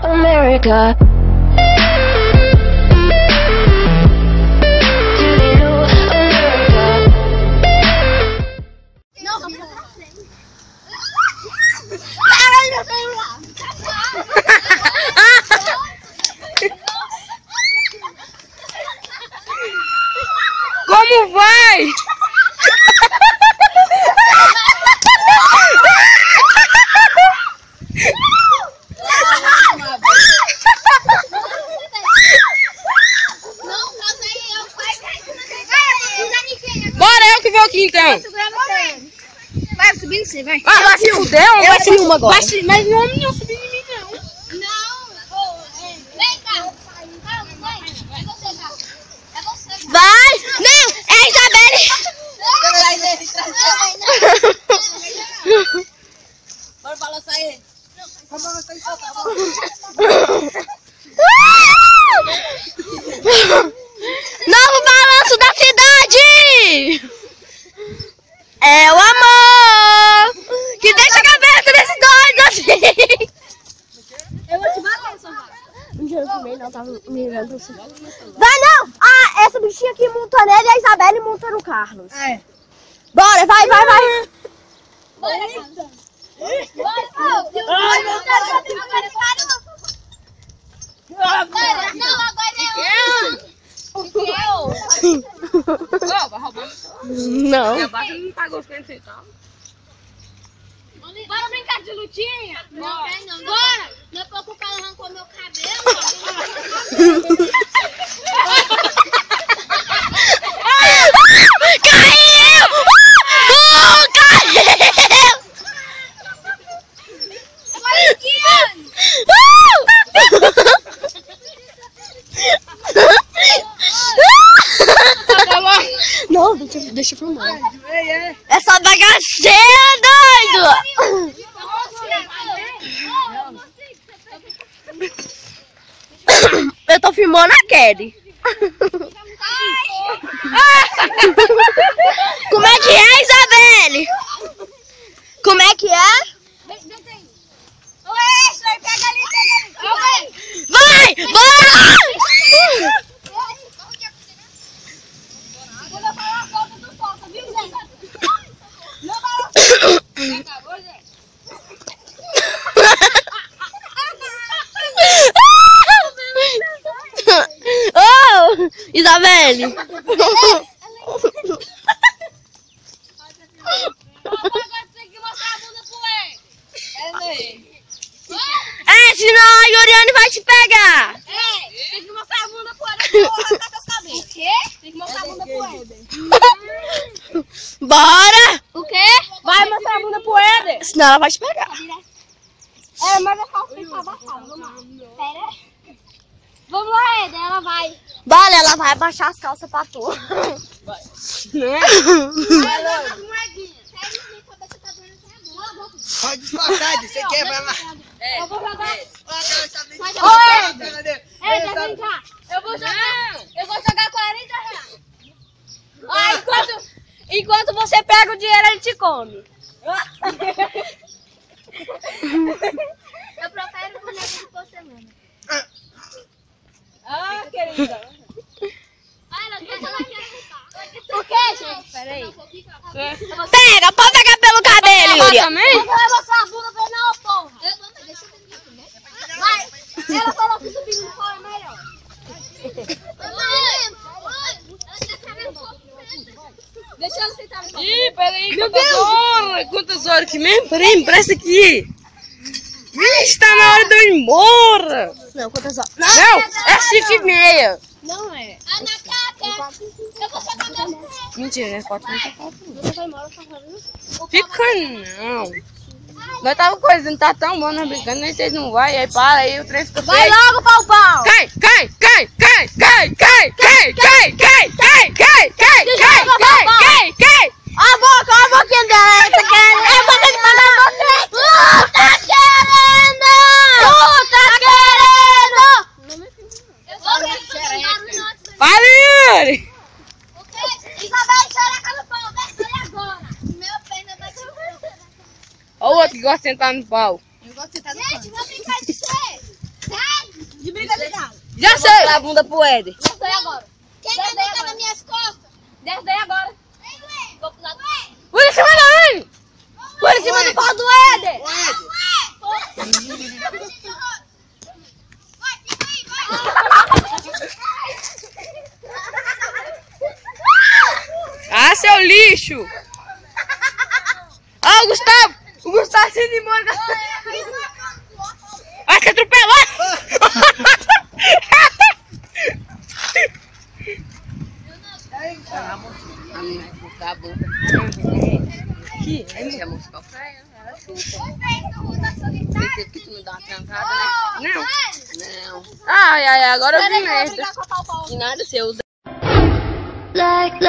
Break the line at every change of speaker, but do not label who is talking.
America.
Como vai? Bora, eu que vou aqui então.
Vai subir em você, vai.
Ah, vai se fuder, ou vai se
uma agora.
Mas não é subir em mim, não.
Vem cá. É você. Vai! Não! É a Isabelle! Bora balançar ele. Vamos balançar ele soltar. Novo balanço da cidade! É o amor que deixa a cabeça desses dois assim. Eu vou te bater, Sofá. Não, tava mirando assim. Vai não! Ah, essa bichinha aqui monta nele e a Isabelle monta no Carlos. É. Bora, vai. Bora, não.
Não pagou 50 centavos.
Bora brincar de lutinha? Não quer não. Bora! Não é pouco o cara arrancou meu cabelo. Caiu! Caiu! Não, deixa pra mão. É só bagaceira, doido! Eu tô filmando a Kelly. Como é que é, Isabelle? Como é que é? Vai! Bora! Oh, Isabelle! É, senão a Yoriane vai te pegar!
Tem que mostrar a bunda pro Éder. O quê? Tem que mostrar a bunda pro Éder.
Bora!
O quê? Vai mostrar a bunda pro Éder.
Senão ela vai te pegar.
É, mas a calça tem que estar abaixada. Vamos lá. Pera. Vamos lá, Éder. Ela vai.
Vale, ela vai abaixar as calças pra tu.
Vai.
Pode disfarçar, você quer, vai lá.
Eu vou jogar.
Éder,
Vem cá. Eu vou jogar 40 reais.
Enquanto você pega o dinheiro, ele te come.
Eu prefiro boneco de porcelana.
Ah, querida.
O que, gente?
Peraí. Pega, pode pegar pelo cabelo, Yuri.
Também?
Você vai mostrar a bunda pra ele, não, porra. Deixa eu ver. Vai. Ela falou que subindo no pau é melhor. Deixa ela sentar no pau.
Ih, peraí, quantas horas aqui mesmo? Peraí, me presta aqui. Vixe, tá na hora de eu ir embora.
Não, quantas horas?
Não, é 5h30.
Não é.
Ana Cata, eu vou jogar meu pé.
Mentira, né? 4h34.
Você vai embora, tá falando?
Fica não. Nós tava coisa, não tá tão bom, nós brincando, nem vocês não vai, aí para, aí o trem fica
Vai
feio.
logo, pau.
Cai!
A boquinha dela, tá querendo? É a boca que tá na boca. Tá querendo!
Para, Yuri!
Isabel, chora no pau, desce ele agora. Meu pé vai te.
Olha o outro que gosta de sentar no pau.
Gente, vou brincar de você.
a bunda pro Éder.
Desce daí agora. Quem vai deitar nas minhas costas? Desce daí agora. Vou pro lado.
Pula em cima da mãe!
Por cima do pau do Éder.
Ah, seu lixo! Ah, o Gustavo! O Gustavo se embora. Vai se atropelar! Que é, moça? Que tu não dá uma trancada, né? Não. Ai, agora eu vi merda. Que nada, você usa.
Like.